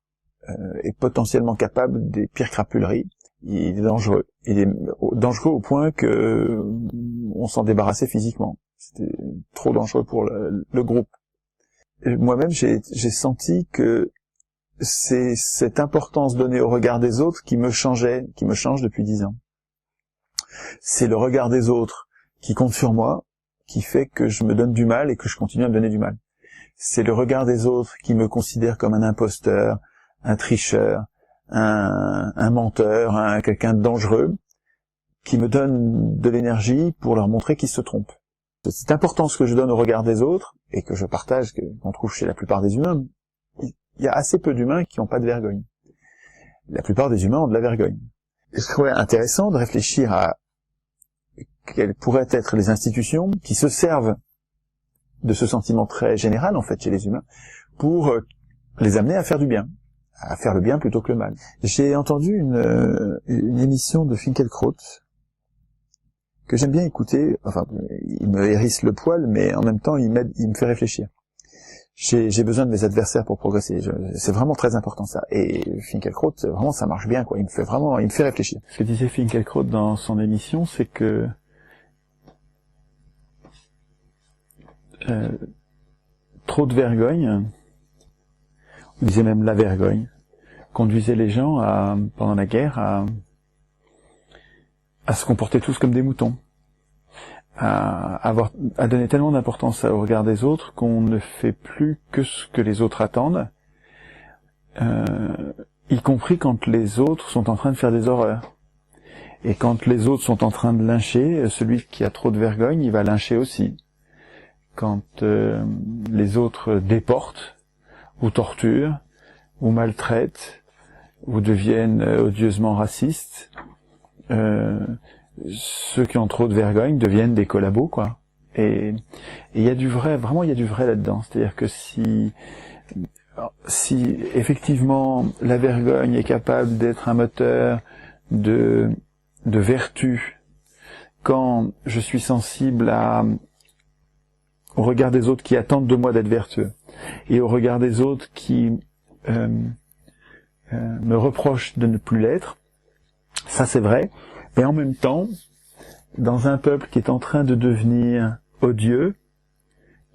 est potentiellement capable des pires crapuleries. Il est dangereux. Il est dangereux au point que on s'en débarrassait physiquement. C'était trop dangereux pour le groupe. Moi-même, j'ai senti que c'est cette importance donnée au regard des autres qui me change depuis 10 ans. C'est le regard des autres qui compte sur moi, qui fait que je me donne du mal et que je continue à me donner du mal. C'est le regard des autres qui me considère comme un imposteur, un tricheur, un menteur, quelqu'un de dangereux, qui me donne de l'énergie pour leur montrer qu'ils se trompent. Cette importance que je donne au regard des autres, et que je partage, qu'on trouve chez la plupart des humains, il y a assez peu d'humains qui n'ont pas de vergogne. La plupart des humains ont de la vergogne. Je trouvais intéressant de réfléchir à quelles pourraient être les institutions qui se servent de ce sentiment très général, en fait, chez les humains, pour les amener à faire du bien, à faire le bien plutôt que le mal. J'ai entendu une émission de Finkielkraut, que j'aime bien écouter, enfin, il me hérisse le poil, mais en même temps, il me fait réfléchir. J'ai besoin de mes adversaires pour progresser. C'est vraiment très important, ça. Et Finkielkraut, vraiment, ça marche bien, quoi. Il me fait réfléchir. Ce que disait Finkielkraut dans son émission, c'est que trop de vergogne, on disait même la vergogne, conduisait les gens pendant la guerre à se comporter tous comme des moutons, à donner tellement d'importance au regard des autres qu'on ne fait plus que ce que les autres attendent, y compris quand les autres sont en train de faire des horreurs. Et quand les autres sont en train de lyncher, celui qui a trop de vergogne, il va lyncher aussi. Quand les autres déportent, ou torturent, ou maltraitent, ou deviennent odieusement racistes, ceux qui ont trop de vergogne deviennent des collabos, quoi. Et il y a du vrai, vraiment il y a du vrai là-dedans. C'est-à-dire que si effectivement la vergogne est capable d'être un moteur de vertu, quand je suis sensible au regard des autres qui attendent de moi d'être vertueux, et au regard des autres qui me reprochent de ne plus l'être, ça c'est vrai. Et en même temps, dans un peuple qui est en train de devenir odieux,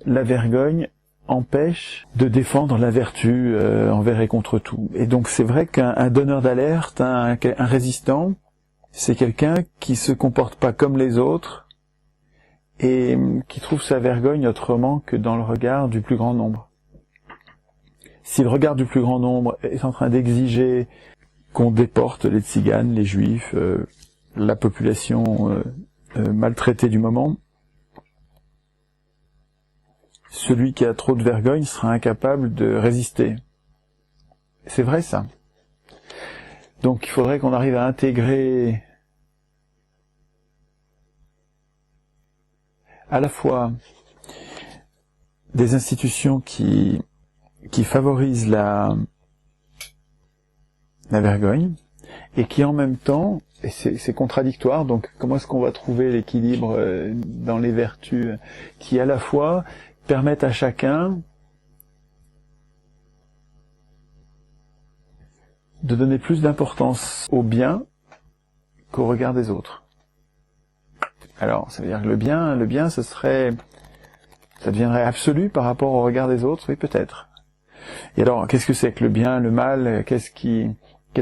la vergogne empêche de défendre la vertu envers et contre tout. Et donc c'est vrai qu'un donneur d'alerte, un résistant, c'est quelqu'un qui se comporte pas comme les autres et qui trouve sa vergogne autrement que dans le regard du plus grand nombre. Si le regard du plus grand nombre est en train d'exiger qu'on déporte les tziganes, les juifs, la population maltraitée du moment, celui qui a trop de vergogne sera incapable de résister. C'est vrai ça. Donc il faudrait qu'on arrive à intégrer à la fois des institutions qui favorisent la vergogne et qui en même temps, et c'est contradictoire, donc comment est-ce qu'on va trouver l'équilibre dans les vertus qui à la fois permettent à chacun de donner plus d'importance au bien qu'au regard des autres. Alors, ça veut dire que le bien, ça deviendrait absolu par rapport au regard des autres, oui, peut-être. Et alors, qu'est-ce que c'est que le bien, le mal, quelles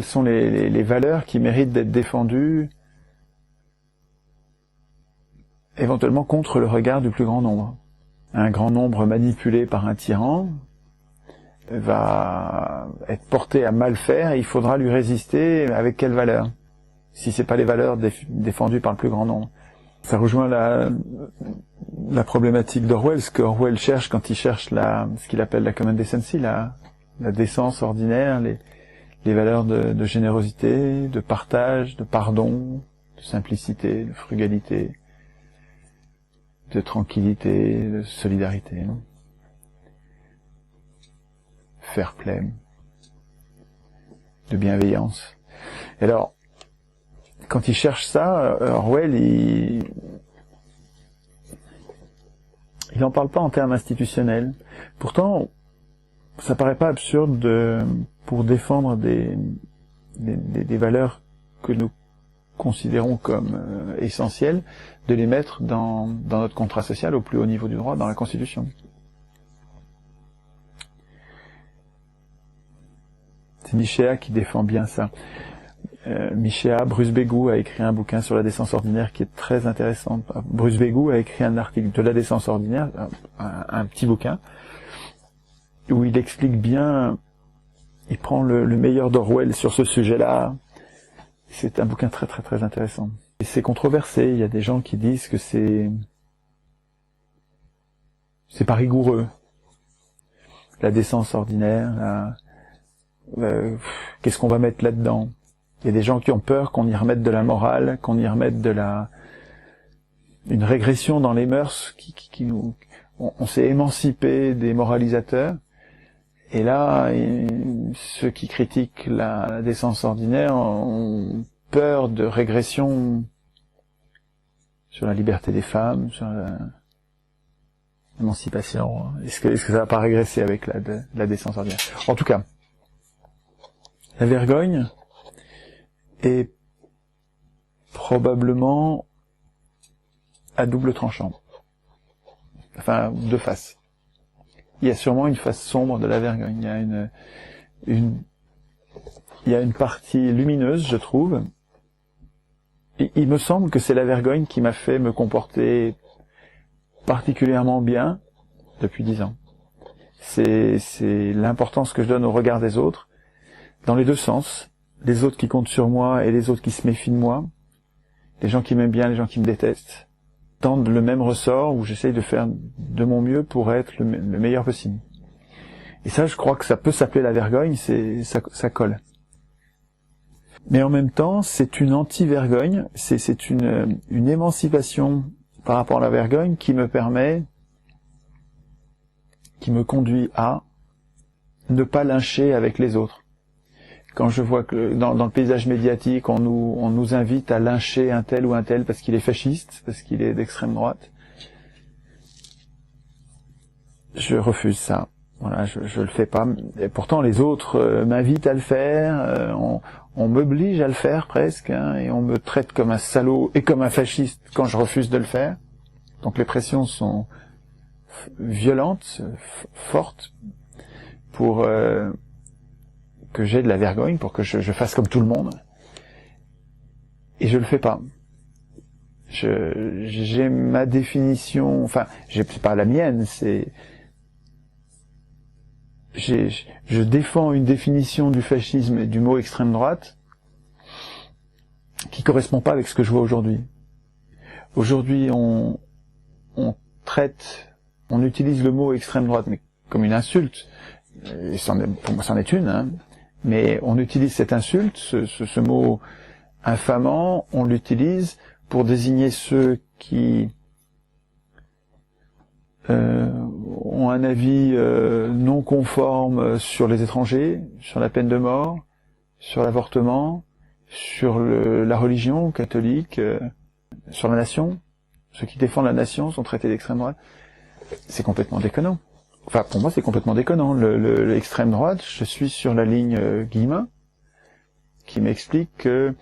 sont les valeurs qui méritent d'être défendues, éventuellement contre le regard du plus grand nombre? Un grand nombre manipulé par un tyran va être porté à mal faire, et il faudra lui résister avec quelles valeurs? Si c'est pas les valeurs défendues par le plus grand nombre. Ça rejoint la problématique d'Orwell, ce qu'Orwell cherche quand il cherche ce qu'il appelle la common decency, la décence ordinaire, les valeurs de générosité, de partage, de pardon, de simplicité, de frugalité, de tranquillité, de solidarité, fair play, de bienveillance. Et alors, quand il cherche ça, Orwell, il en parle pas en termes institutionnels. Pourtant, ça paraît pas absurde pour défendre des valeurs que nous considérons comme essentielles, de les mettre dans notre contrat social au plus haut niveau du droit, dans la Constitution. C'est Michéa qui défend bien ça. Michéa, Bruce Bégou a écrit un bouquin sur la décence ordinaire qui est très intéressant. Bruce Bégou a écrit un article de la décence ordinaire, un petit bouquin, où il explique bien, il prend le meilleur d'Orwell sur ce sujet-là. C'est un bouquin très très très intéressant. Et c'est controversé, il y a des gens qui disent que c'est pas rigoureux. La décence ordinaire, qu'est-ce qu'on va mettre là-dedans? Il y a des gens qui ont peur qu'on y remette de la morale, qu'on y remette une régression dans les mœurs on s'est émancipé des moralisateurs. Et là, ceux qui critiquent la décence ordinaire ont peur de régression sur la liberté des femmes, sur l'émancipation. Est-ce que ça va pas régresser avec la décence ordinaire? En tout cas, la vergogne est probablement à double tranchant. Enfin, deux faces. Il y a sûrement une face sombre de la vergogne. Il y a une partie lumineuse, je trouve. Et il me semble que c'est la vergogne qui m'a fait me comporter particulièrement bien depuis 10 ans. C'est l'importance que je donne au regard des autres, dans les deux sens. Les autres qui comptent sur moi et les autres qui se méfient de moi. Les gens qui m'aiment bien, les gens qui me détestent. Tendent le même ressort où j'essaye de faire de mon mieux pour être le meilleur possible. Et ça, je crois que ça peut s'appeler la vergogne, ça colle. Mais en même temps, c'est une anti-vergogne, c'est une émancipation par rapport à la vergogne qui me conduit à ne pas lyncher avec les autres. Quand je vois que dans le paysage médiatique, on nous invite à lyncher un tel ou un tel parce qu'il est fasciste, parce qu'il est d'extrême droite, je refuse ça. Voilà, je le fais pas. Et pourtant, les autres m'invitent à le faire, on m'oblige à le faire presque, et on me traite comme un salaud et comme un fasciste quand je refuse de le faire. Donc les pressions sont violentes, fortes, pour que j'ai de la vergogne, pour que je fasse comme tout le monde. Et je le fais pas. J'ai ma définition, enfin, c'est pas la mienne, je défends une définition du fascisme et du mot extrême droite qui correspond pas avec ce que je vois aujourd'hui. Aujourd'hui, on utilise le mot extrême droite, mais comme une insulte. Et pour moi, c'en est une, hein. Mais on utilise cette insulte, ce mot infamant, on l'utilise pour désigner ceux qui ont un avis non conforme sur les étrangers, sur la peine de mort, sur l'avortement, sur la religion catholique, sur la nation. Ceux qui défendent la nation sont traités d'extrême droite. C'est complètement déconnant. Enfin, pour moi, c'est complètement déconnant. L'extrême droite, je suis sur la ligne Guillemin, qui m'explique que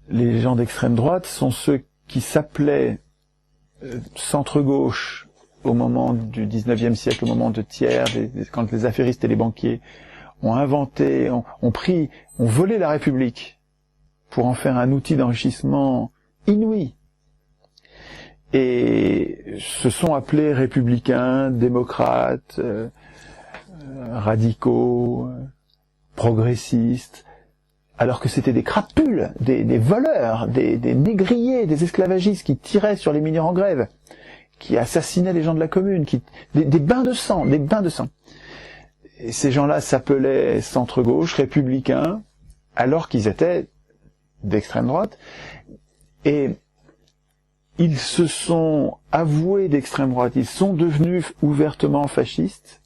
les gens d'extrême droite sont ceux qui s'appelaient centre-gauche au moment du 19e siècle, au moment de Thiers, quand les affairistes et les banquiers ont inventé, ont volé la République pour en faire un outil d'enrichissement inouï. Et se sont appelés républicains, démocrates, radicaux, progressistes, alors que c'était des crapules, des voleurs, des négriers, des esclavagistes qui tiraient sur les mineurs en grève, qui assassinaient les gens de la commune, des bains de sang, Et ces gens-là s'appelaient centre-gauche, républicains, alors qu'ils étaient d'extrême droite, et ils se sont avoués d'extrême droite, ils sont devenus ouvertement fascistes,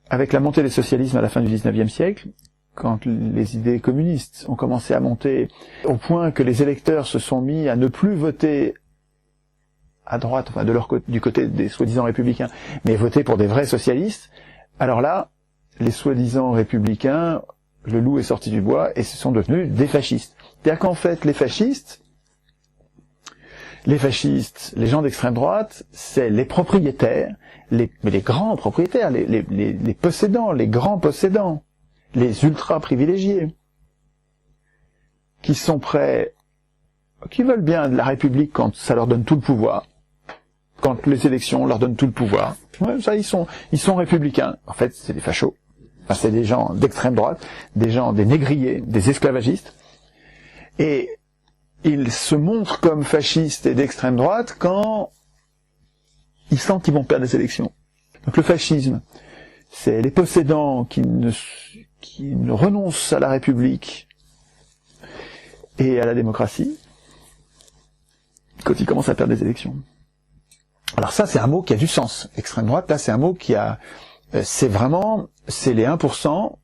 avec la montée des socialismes à la fin du 19e siècle, quand les idées communistes ont commencé à monter, au point que les électeurs se sont mis à ne plus voter à droite, enfin du côté des soi-disant républicains, mais voter pour des vrais socialistes, alors là, les soi-disant républicains, le loup est sorti du bois, et se sont devenus des fascistes. C'est-à-dire qu'en fait, les fascistes, les gens d'extrême droite, c'est les propriétaires, mais les grands propriétaires, les possédants, les grands possédants, les ultra privilégiés, qui sont prêts, qui veulent bien de la République quand ça leur donne tout le pouvoir, quand les élections leur donnent tout le pouvoir. Ouais, ça, ils sont républicains. En fait, c'est des fachos. Enfin, c'est des gens d'extrême droite, des négriers, des esclavagistes. Et ils se montrent comme fascistes et d'extrême droite quand ils sentent qu'ils vont perdre les élections. Donc le fascisme, c'est les possédants qui ne renoncent à la République et à la démocratie quand ils commencent à perdre des élections. Alors ça, c'est un mot qui a du sens. Extrême droite, là, c'est un mot qui a... c'est les 1%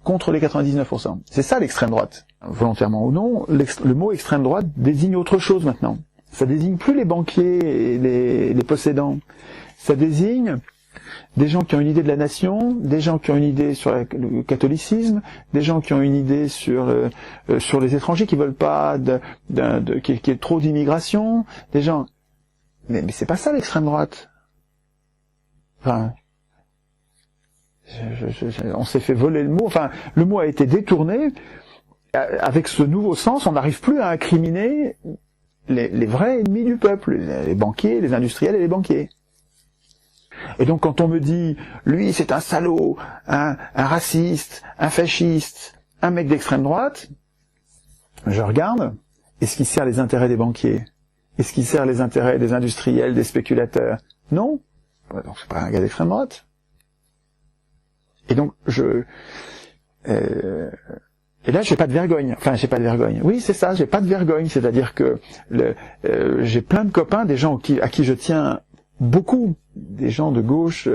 contre les 99%. C'est ça l'extrême droite. Volontairement ou non, le mot extrême droite désigne autre chose maintenant. Ça désigne plus les banquiers et les possédants. Ça désigne des gens qui ont une idée de la nation, des gens qui ont une idée sur le catholicisme, des gens qui ont une idée sur les étrangers qui veulent pas qu'il y ait trop d'immigration, des gens... Mais c'est pas ça l'extrême droite. Enfin... on s'est fait voler le mot, enfin, le mot a été détourné, avec ce nouveau sens, on n'arrive plus à incriminer les vrais ennemis du peuple, les banquiers, les industriels et les banquiers. Et donc quand on me dit, lui c'est un salaud, un raciste, un fasciste, un mec d'extrême droite, je regarde, est-ce qu'il sert les intérêts des banquiers? Est-ce qu'il sert les intérêts des industriels, des spéculateurs? Non. Donc c'est pas un gars d'extrême droite. Et donc, et là, j'ai pas de vergogne. Enfin, j'ai pas de vergogne. Oui, c'est ça, j'ai pas de vergogne. C'est-à-dire que j'ai plein de copains, des gens à qui je tiens beaucoup, des gens de gauche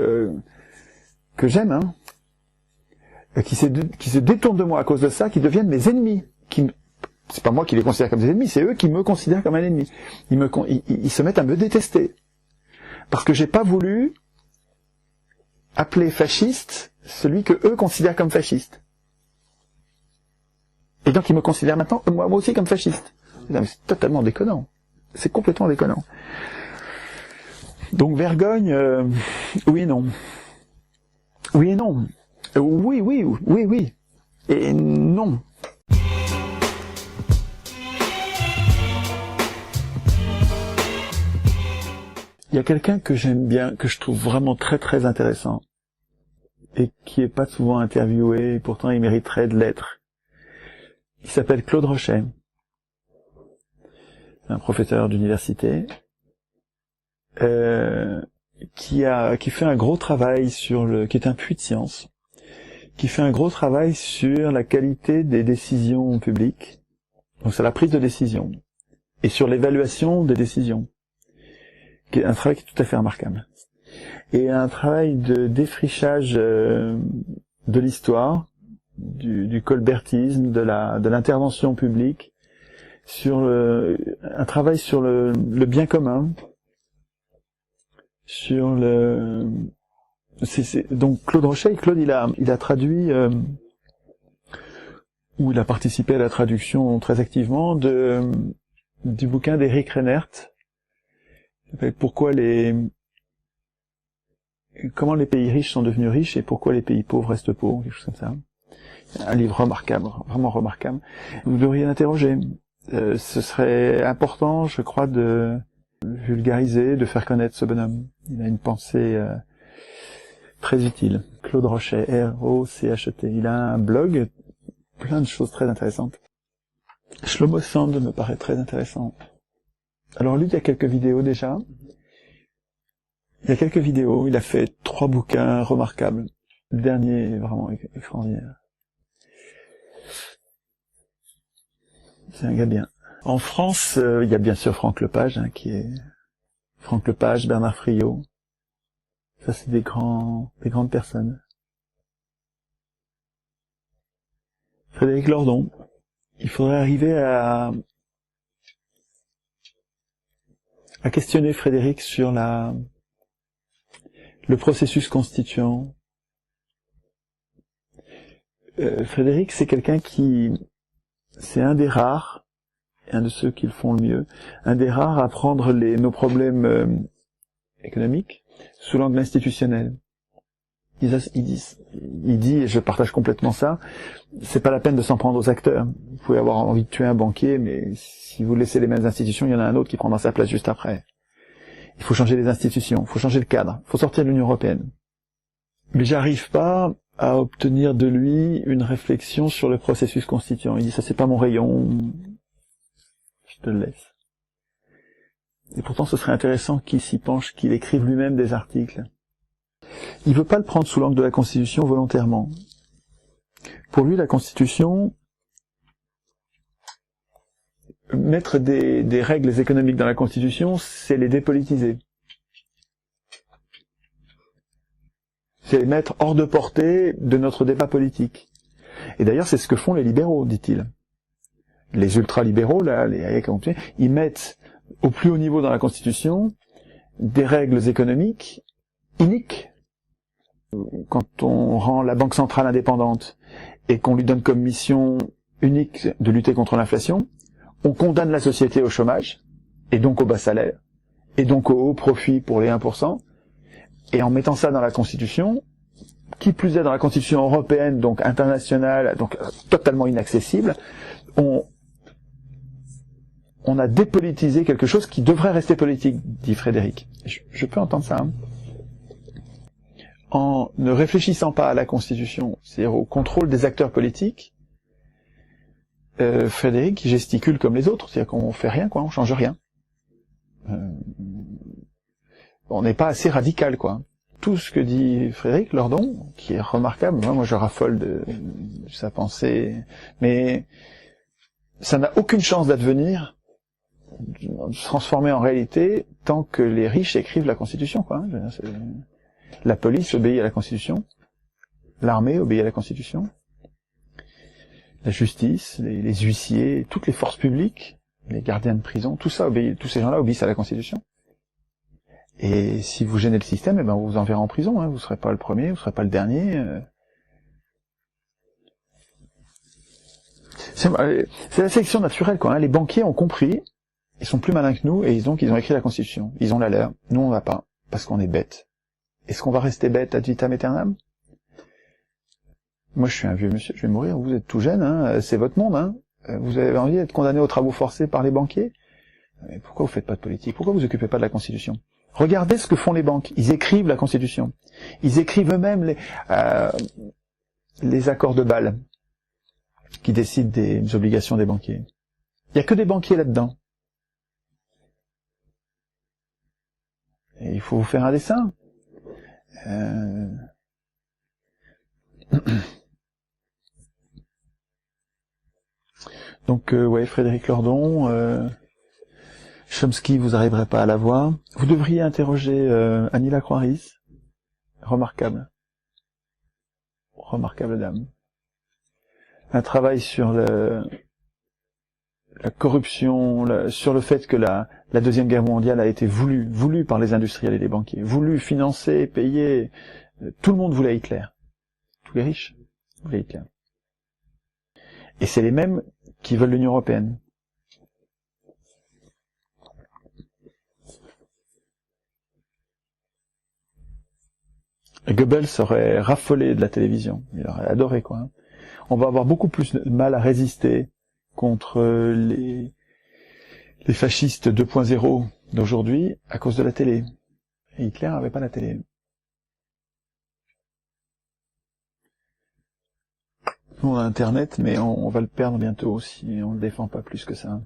que j'aime, hein, qui se détournent de moi à cause de ça, qui deviennent mes ennemis. C'est pas moi qui les considère comme des ennemis, c'est eux qui me considèrent comme un ennemi. Ils se mettent à me détester. Parce que j'ai pas voulu appeler fasciste celui que eux considèrent comme fasciste. Et donc ils me considèrent maintenant, moi aussi, comme fasciste. C'est totalement déconnant. C'est complètement déconnant. Donc Vergogne, oui et non. Oui et non. Oui. Et non. Il y a quelqu'un que j'aime bien, que je trouve vraiment très très intéressant, et qui est pas souvent interviewé, et pourtant il mériterait de l'être. Il s'appelle Claude Rochet. C'est un professeur d'université, qui fait un gros travail qui est un puits de science, qui fait un gros travail sur la qualité des décisions publiques, donc sur la prise de décision, et sur l'évaluation des décisions, qui est un travail qui est tout à fait remarquable. Et un travail de défrichage de l'histoire, du colbertisme, de l'intervention publique, un travail sur le bien commun, sur donc Claude Rochet, il a traduit, ou il a participé à la traduction très activement du bouquin d'Éric Reinert, qui s'appelle Comment les pays riches sont devenus riches et pourquoi les pays pauvres restent pauvres, quelque chose comme ça. Un livre remarquable, vraiment remarquable. Vous devriez l'interroger. Ce serait important, je crois, de vulgariser, de faire connaître ce bonhomme. Il a une pensée très utile. Claude Rochet, R-O-C-H-E-T. Il a un blog, plein de choses très intéressantes. Shlomo Sand me paraît très intéressant. Alors lui, il y a quelques vidéos déjà. Il a fait 3 bouquins remarquables. Le dernier est vraiment extraordinaire. C'est un gars bien. En France, il y a bien sûr Franck Lepage, Franck Lepage, Bernard Friot. Ça, c'est des grandes personnes. Frédéric Lordon. Il faudrait arriver à questionner Frédéric sur le processus constituant. Frédéric, c'est quelqu'un c'est un des rares, un de ceux qui le font le mieux, un des rares à prendre nos problèmes économiques sous l'angle institutionnel. Il dit, et je partage complètement ça, c'est pas la peine de s'en prendre aux acteurs. Vous pouvez avoir envie de tuer un banquier, mais si vous laissez les mêmes institutions, il y en a un autre qui prendra sa place juste après. Il faut changer les institutions, il faut changer le cadre, il faut sortir de l'Union européenne. Mais j'arrive pas à obtenir de lui une réflexion sur le processus constituant. Il dit, ça c'est pas mon rayon, je te le laisse. Et pourtant ce serait intéressant qu'il s'y penche, qu'il écrive lui-même des articles. Il veut pas le prendre sous l'angle de la Constitution volontairement. Pour lui, la Constitution, mettre des règles économiques dans la Constitution, c'est les dépolitiser. C'est les mettre hors de portée de notre débat politique. Et d'ailleurs, c'est ce que font les libéraux, dit-il. Les ultralibéraux, là, ils mettent au plus haut niveau dans la Constitution des règles économiques iniques. Quand on rend la Banque centrale indépendante et qu'on lui donne comme mission unique de lutter contre l'inflation, on condamne la société au chômage, et donc au bas salaire, et donc au haut profit pour les 1%, et en mettant ça dans la Constitution, qui plus est dans la Constitution européenne, donc internationale, donc totalement inaccessible, on a dépolitisé quelque chose qui devrait rester politique, dit Frédéric. Je peux entendre ça, hein. En ne réfléchissant pas à la Constitution, c'est-à-dire au contrôle des acteurs politiques, Frédéric gesticule comme les autres, c'est-à-dire qu'on fait rien, quoi, on change rien. On n'est pas assez radical, quoi. Tout ce que dit Frédéric Lordon, qui est remarquable, moi je raffole de sa pensée, mais ça n'a aucune chance d'advenir, de se transformer en réalité, tant que les riches écrivent la Constitution, quoi. La police obéit à la Constitution, l'armée obéit à la Constitution, la justice, les huissiers, toutes les forces publiques, les gardiens de prison, tout ça tous ces gens-là obéissent à la Constitution. Et si vous gênez le système, on vous enverra en prison, hein. Vous serez pas le premier, vous serez pas le dernier. C'est la sélection naturelle, quoi, hein. Les banquiers ont compris Ils sont plus malins que nous, et donc ils ont écrit la Constitution. Ils ont la leur. Nous, on va pas, parce qu'on est bêtes. Est-ce qu'on va rester bêtes ad vitam aeternam? Moi, je suis un vieux monsieur, je vais mourir. Vous êtes tout jeune, hein, c'est votre monde, hein. Vous avez envie d'être condamné aux travaux forcés par les banquiers? Mais pourquoi vous faites pas de politique? Pourquoi vous occupez pas de la Constitution? Regardez ce que font les banques. Ils écrivent la Constitution. Ils écrivent eux-mêmes les accords de Bâle qui décident des obligations des banquiers. Il n'y a que des banquiers là-dedans. Et il faut vous faire un dessin. Donc, ouais, Frédéric Lordon, Chomsky, vous n'arriverez pas à la voir. Vous devriez interroger Annie Lacroix-Ries. Remarquable. Remarquable dame. Un travail sur la corruption, sur le fait que la Deuxième Guerre mondiale a été voulue par les industriels et les banquiers, voulue, financée, payée. Tout le monde voulait Hitler. Tous les riches voulaient Hitler. Et c'est les mêmes qui veulent l'Union européenne. Goebbels aurait raffolé de la télévision. Il aurait adoré, quoi. Hein. On va avoir beaucoup plus de mal à résister contre les fascistes 2.0 d'aujourd'hui à cause de la télé. Et Hitler n'avait pas la télé. Nous, on a Internet, mais on va le perdre bientôt si on ne le défend pas plus que ça.